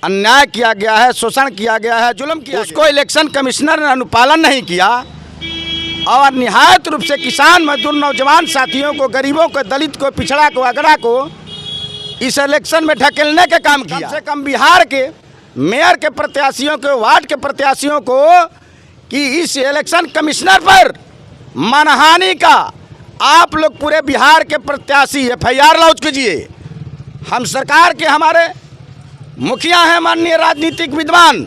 अन्याय किया गया है, शोषण किया गया है, जुल्म किया उसको इलेक्शन कमिश्नर ने अनुपालन नहीं किया और निहायत रूप से किसान, मजदूर, नौजवान साथियों को, गरीबों को, दलित को, पिछड़ा को, अगड़ा को इस इलेक्शन में ढकेलने के काम किया। कम से कम बिहार के मेयर के प्रत्याशियों को, वार्ड के प्रत्याशियों को कि इस इलेक्शन कमिश्नर पर मानहानि का आप लोग पूरे बिहार के प्रत्याशी FIR लॉन्च कीजिए। हम सरकार के हमारे मुखिया हैं माननीय राजनीतिक विद्वान,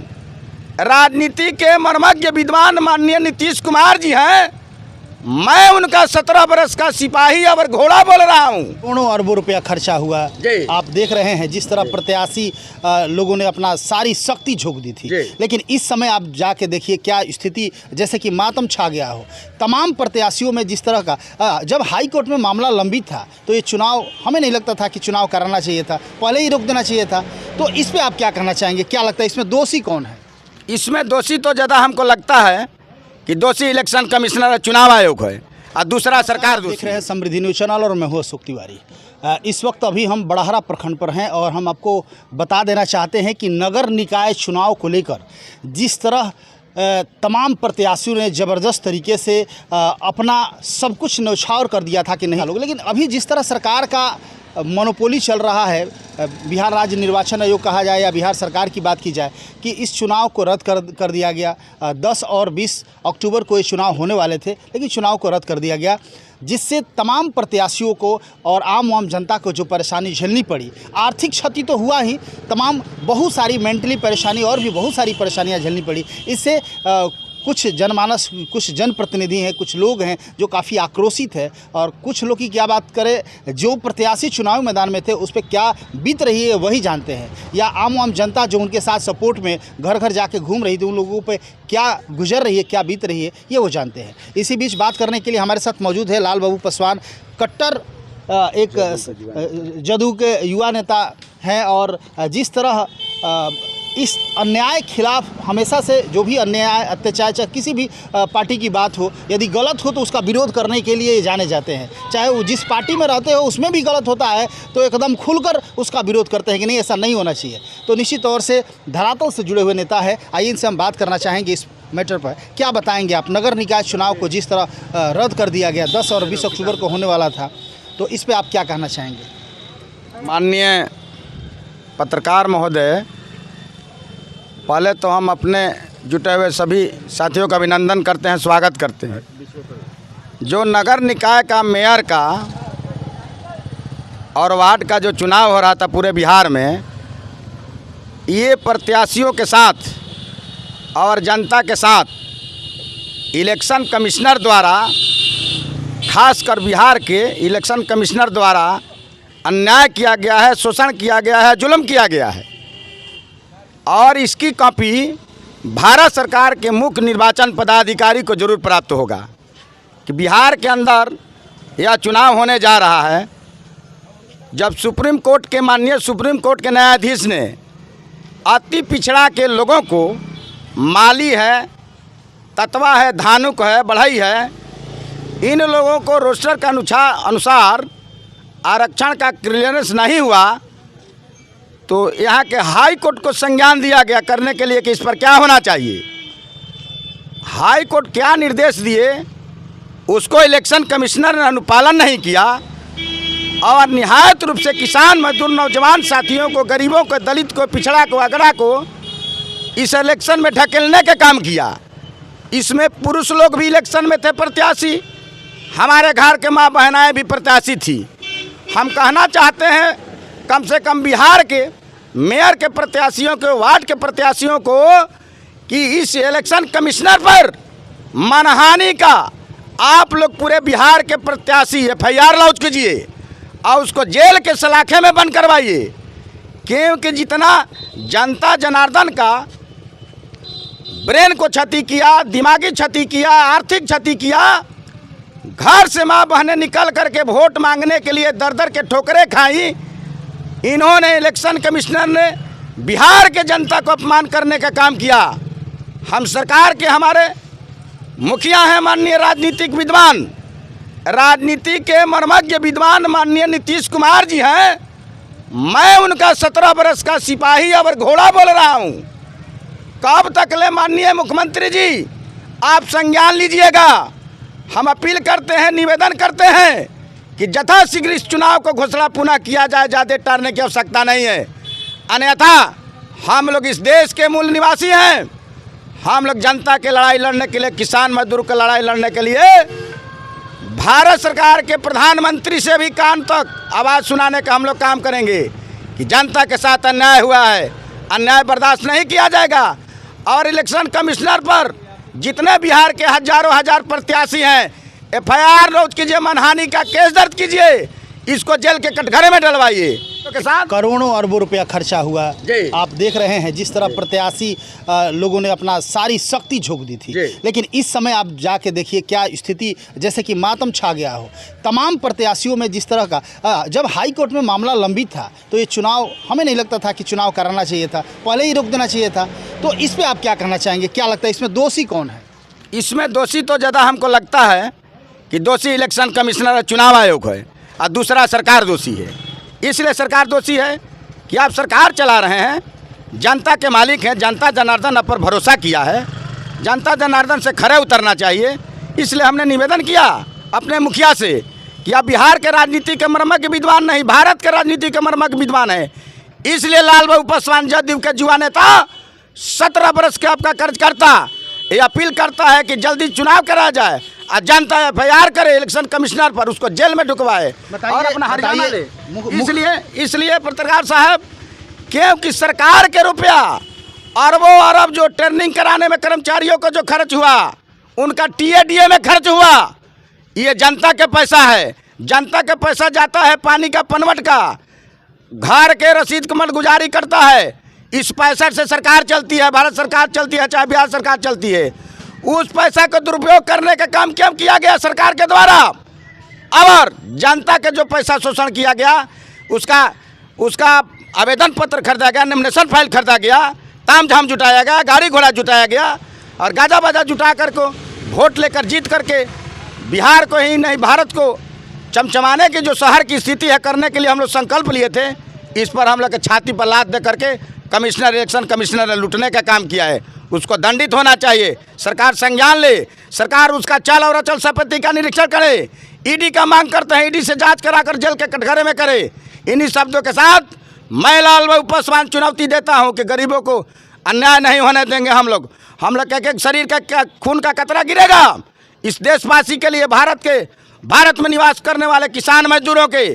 राजनीति के मर्मज्ञ विद्वान माननीय नीतीश कुमार जी हैं। मैं उनका 17 बरस का सिपाही और घोड़ा बोल रहा हूँ। करोड़ों अरबों रुपया खर्चा हुआ। आप देख रहे हैं जिस तरह प्रत्याशी लोगों ने अपना सारी शक्ति झोंक दी थी, लेकिन इस समय आप जाके देखिए क्या स्थिति, जैसे कि मातम छा गया हो तमाम प्रत्याशियों में। जिस तरह का जब हाई कोर्ट में मामला लंबित था तो ये चुनाव, हमें नहीं लगता था कि चुनाव कराना चाहिए था, पहले ही रोक देना चाहिए था। तो इस पर आप क्या कहना चाहेंगे? क्या लगता है इसमें दोषी कौन है? इसमें दोषी तो ज़्यादा हमको लगता है कि दोषी इलेक्शन कमिश्नर, चुनाव आयोग है और दूसरा सरकार। देख रहे हैं समृद्धि न्यूज चैनल और मैं हूँ अशोक तिवारी। इस वक्त अभी हम बड़हरा प्रखंड पर हैं और हम आपको बता देना चाहते हैं कि नगर निकाय चुनाव को लेकर जिस तरह तमाम प्रत्याशियों ने ज़बरदस्त तरीके से अपना सब कुछ न्यौछावर कर दिया था कि नहीं लोग, लेकिन अभी जिस तरह सरकार का मोनोपोली चल रहा है, बिहार राज्य निर्वाचन आयोग कहा जाए या बिहार सरकार की बात की जाए, कि इस चुनाव को रद्द कर दिया गया। 10 और 20 अक्टूबर को ये चुनाव होने वाले थे, लेकिन चुनाव को रद्द कर दिया गया, जिससे तमाम प्रत्याशियों को और आम जनता को जो परेशानी झेलनी पड़ी, आर्थिक क्षति तो हुआ ही, तमाम बहुत सारी मेंटली परेशानी और भी बहुत सारी परेशानियां झेलनी पड़ी। इससे कुछ जनमानस, कुछ जनप्रतिनिधि हैं, कुछ लोग हैं जो काफ़ी आक्रोशित है, और कुछ लोग की क्या बात करें, जो प्रत्याशी चुनाव मैदान में थे उस पर क्या बीत रही है वही जानते हैं, या आम जनता जो उनके साथ सपोर्ट में घर घर जाके घूम रही थी उन लोगों पे क्या गुजर रही है, क्या बीत रही है, ये वो जानते हैं। इसी बीच बात करने के लिए हमारे साथ मौजूद है लाल बाबू पासवान, कट्टर एक जदयू के युवा नेता हैं, और जिस तरह इस अन्याय खिलाफ हमेशा से जो भी अन्याय, अत्याचार, चाहे किसी भी पार्टी की बात हो, यदि गलत हो तो उसका विरोध करने के लिए जाने जाते हैं। चाहे वो जिस पार्टी में रहते हो उसमें भी गलत होता है तो एकदम खुलकर उसका विरोध करते हैं कि नहीं, ऐसा नहीं होना चाहिए। तो निश्चित तौर से धरातल से जुड़े हुए नेता है। आइए इनसे हम बात करना चाहेंगे इस मैटर पर। क्या बताएंगे आप? नगर निकाय चुनाव को जिस तरह रद्द कर दिया गया, 10 और 20 अक्टूबर को होने वाला था, तो इस पर आप क्या कहना चाहेंगे? माननीय पत्रकार महोदय, पहले तो हम अपने जुटे हुए सभी साथियों का अभिनंदन करते हैं, स्वागत करते हैं। जो नगर निकाय का, मेयर का और वार्ड का जो चुनाव हो रहा था पूरे बिहार में, ये प्रत्याशियों के साथ और जनता के साथ इलेक्शन कमिश्नर द्वारा, खासकर बिहार के इलेक्शन कमिश्नर द्वारा अन्याय किया गया है, शोषण किया गया है, जुल्म किया गया है। और इसकी कॉपी भारत सरकार के मुख्य निर्वाचन पदाधिकारी को जरूर प्राप्त होगा कि बिहार के अंदर यह चुनाव होने जा रहा है। जब सुप्रीम कोर्ट के, माननीय सुप्रीम कोर्ट के न्यायाधीश ने अति पिछड़ा के लोगों को, माली है, ततवा है, धानुक है, बढ़ई है, इन लोगों को रोस्टर का अनुसार आरक्षण का क्लियरेंस नहीं हुआ, तो यहाँ के हाई कोर्ट को संज्ञान दिया गया करने के लिए कि इस पर क्या होना चाहिए। हाई कोर्ट क्या निर्देश दिए, उसको इलेक्शन कमिश्नर ने अनुपालन नहीं किया और निहायत रूप से किसान, मजदूर, नौजवान साथियों को, गरीबों को, दलित को, पिछड़ा को, अगड़ा को इस इलेक्शन में ढकेलने का काम किया। इसमें पुरुष लोग भी इलेक्शन में थे प्रत्याशी, हमारे घर के माँ बहनाएँ भी प्रत्याशी थी। हम कहना चाहते हैं कम से कम बिहार के मेयर के प्रत्याशियों को, वार्ड के प्रत्याशियों को कि इस इलेक्शन कमिश्नर पर मानहानि का आप लोग पूरे बिहार के प्रत्याशी FIR लॉन्च कीजिए और उसको जेल के सलाखे में बंद करवाइए, क्योंकि जितना जनता जनार्दन का ब्रेन को क्षति किया, दिमागी क्षति किया, आर्थिक क्षति किया, घर से माँ बहनें निकल करके वोट मांगने के लिए दर दर के ठोकरें खाई, इन्होंने, इलेक्शन कमिश्नर ने बिहार के जनता को अपमान करने का काम किया। हम सरकार के हमारे मुखिया हैं माननीय राजनीतिक विद्वान, राजनीति के मर्मज्ञ विद्वान माननीय नीतीश कुमार जी हैं। मैं उनका 17 बरस का सिपाही और घोड़ा बोल रहा हूँ। कब तक ले माननीय मुख्यमंत्री जी आप संज्ञान लीजिएगा। हम अपील करते हैं, निवेदन करते हैं कि यथाशीघ्र इस चुनाव को घोषणा पुनः किया जाए, ज़्यादा टालने की आवश्यकता नहीं है। अन्यथा हम लोग इस देश के मूल निवासी हैं। हम लोग जनता की लड़ाई लड़ने के लिए, किसान मजदूर की लड़ाई लड़ने के लिए भारत सरकार के प्रधानमंत्री से भी कान तक आवाज़ सुनाने का हम लोग काम करेंगे कि जनता के साथ अन्याय हुआ है, अन्याय बर्दाश्त नहीं किया जाएगा। और इलेक्शन कमिश्नर पर जितने बिहार के हजारों हजार प्रत्याशी हैं, FIR लॉन्च कीजिए, मानहानि का केस दर्ज कीजिए, इसको जेल के कटघरे में डलवाइए। तो के साथ करोड़ों अरबों रुपया खर्चा हुआ। जी। आप देख रहे हैं जिस तरह प्रत्याशी लोगों ने अपना सारी शक्ति झोंक दी थी, जी। लेकिन इस समय आप जाके देखिए क्या स्थिति, जैसे कि मातम छा गया हो तमाम प्रत्याशियों में। जिस तरह का जब हाई कोर्ट में मामला लंबित था तो ये चुनाव, हमें नहीं लगता था कि चुनाव कराना चाहिए था, पहले ही रोक देना चाहिए था। तो इस पर आप क्या कहना चाहेंगे? क्या लगता है इसमें दोषी कौन है? इसमें दोषी तो ज़्यादा हमको लगता है कि दोषी इलेक्शन कमिश्नर और चुनाव आयोग है, और दूसरा सरकार दोषी है। इसलिए सरकार दोषी है कि आप सरकार चला रहे हैं, जनता के मालिक हैं, जनता जनार्दन आप पर भरोसा किया है, जनता जनार्दन से खरे उतरना चाहिए। इसलिए हमने निवेदन किया अपने मुखिया से कि आप बिहार के राजनीति के मर्मज्ञ विद्वान नहीं, भारत के राजनीति के मर्मज्ञ विद्वान है। इसलिए लाल बाबू पासवान जदयू के युवा नेता 17 बरस के आपका कार्यकर्ता ये अपील करता है कि जल्दी चुनाव करा जाए और जनता FIR करे इलेक्शन कमिश्नर पर, उसको जेल में ढुकवाए और अपना हरियाणा ले। इसलिए पत्रकार साहब, क्योंकि सरकार के रुपया अरबों अरब जो ट्रेनिंग कराने में कर्मचारियों को जो खर्च हुआ, उनका TADA में खर्च हुआ, ये जनता के पैसा है। जनता का पैसा जाता है पानी का, पनवट का, घर के रसीद कमल गुजारी करता है। इस पैसा से सरकार चलती है, भारत सरकार चलती है, चाहे बिहार सरकार चलती है। उस पैसा का दुरुपयोग करने का काम क्यों किया गया सरकार के द्वारा? और जनता के जो पैसा शोषण किया गया, उसका आवेदन पत्र खरीदा गया, नॉमिनेशन फाइल खरीदा गया, ताम झाम जुटाया गया, गाड़ी घोड़ा जुटाया गया और गाजा बाजा जुटा कर को वोट लेकर जीत करके बिहार को ही नहीं भारत को चमचमाने की जो शहर की स्थिति है करने के लिए हम लोग संकल्प लिए थे। इस पर हम लोग के छाती पर लात दे करके कमिश्नर, इलेक्शन कमिश्नर ने लूटने का काम किया है, उसको दंडित होना चाहिए। सरकार संज्ञान ले, सरकार उसका चाल और अचल संपत्ति का निरीक्षण करे। ED का मांग करते हैं, ED से जांच कराकर जेल के कटघरे में करे। इन्हीं शब्दों के साथ मैं लाल बाबू पासवान चुनौती देता हूं कि गरीबों को अन्याय नहीं होने देंगे। हम लोग के शरीर का खून का कतरा गिरेगा इस देशवासी के लिए, भारत में निवास करने वाले किसान मजदूरों के।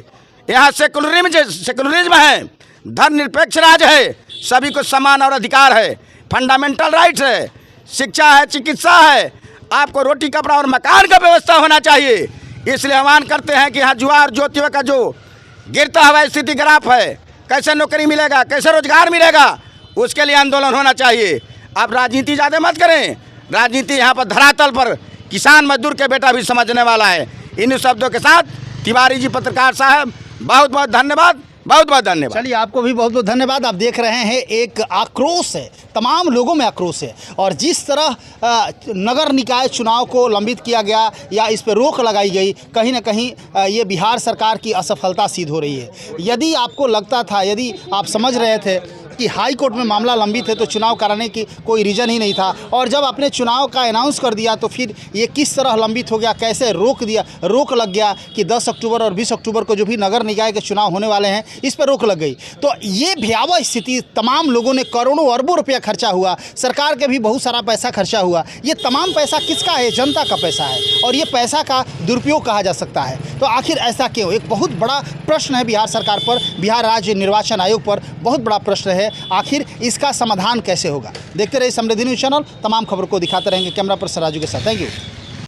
यहाँ सेकुलरिज्म है, धर्मनिरपेक्ष राज है, सभी को समान और अधिकार है, फंडामेंटल राइट्स है, शिक्षा है, चिकित्सा है, आपको रोटी कपड़ा और मकान का व्यवस्था होना चाहिए। इसलिए आह्वान करते हैं कि यहाँ जुआ और ज्योतियों का जो गिरता हुआ स्थिति ग्राफ है, कैसे नौकरी मिलेगा, कैसे रोजगार मिलेगा, उसके लिए आंदोलन होना चाहिए। आप राजनीति ज़्यादा मत करें, राजनीति यहाँ पर धरातल पर किसान मजदूर के बेटा भी समझने वाला है। इन शब्दों के साथ तिवारी जी पत्रकार साहब बहुत बहुत धन्यवाद, बहुत बहुत धन्यवाद। चलिए, आपको भी बहुत बहुत धन्यवाद। आप देख रहे हैं एक आक्रोश है, तमाम लोगों में आक्रोश है। और जिस तरह नगर निकाय चुनाव को लंबित किया गया या इस पर रोक लगाई गई, कहीं ना कहीं ये बिहार सरकार की असफलता सिद्ध हो रही है। यदि आपको लगता था, यदि आप समझ रहे थे कि हाई कोर्ट में मामला लंबित है तो चुनाव कराने की कोई रीज़न ही नहीं था, और जब आपने चुनाव का अनाउंस कर दिया तो फिर ये किस तरह लंबित हो गया, कैसे रोक लग गया कि 10 अक्टूबर और 20 अक्टूबर को जो भी नगर निकाय के चुनाव होने वाले हैं इस पर रोक लग गई। तो ये भयावह स्थिति, तमाम लोगों ने करोड़ों अरबों रुपया खर्चा हुआ, सरकार के भी बहुत सारा पैसा खर्चा हुआ। ये तमाम पैसा किसका है? जनता का पैसा है, और ये पैसा का दुरुपयोग कहा जा सकता है। तो आखिर ऐसा क्यों? एक बहुत बड़ा प्रश्न है बिहार सरकार पर, बिहार राज्य निर्वाचन आयोग पर बहुत बड़ा प्रश्न है। आखिर इसका समाधान कैसे होगा? देखते रहिए समृद्धि न्यूज़ चैनल, तमाम खबरों को दिखाते रहेंगे। कैमरा पर्सन राजू के साथ, थैंक यू।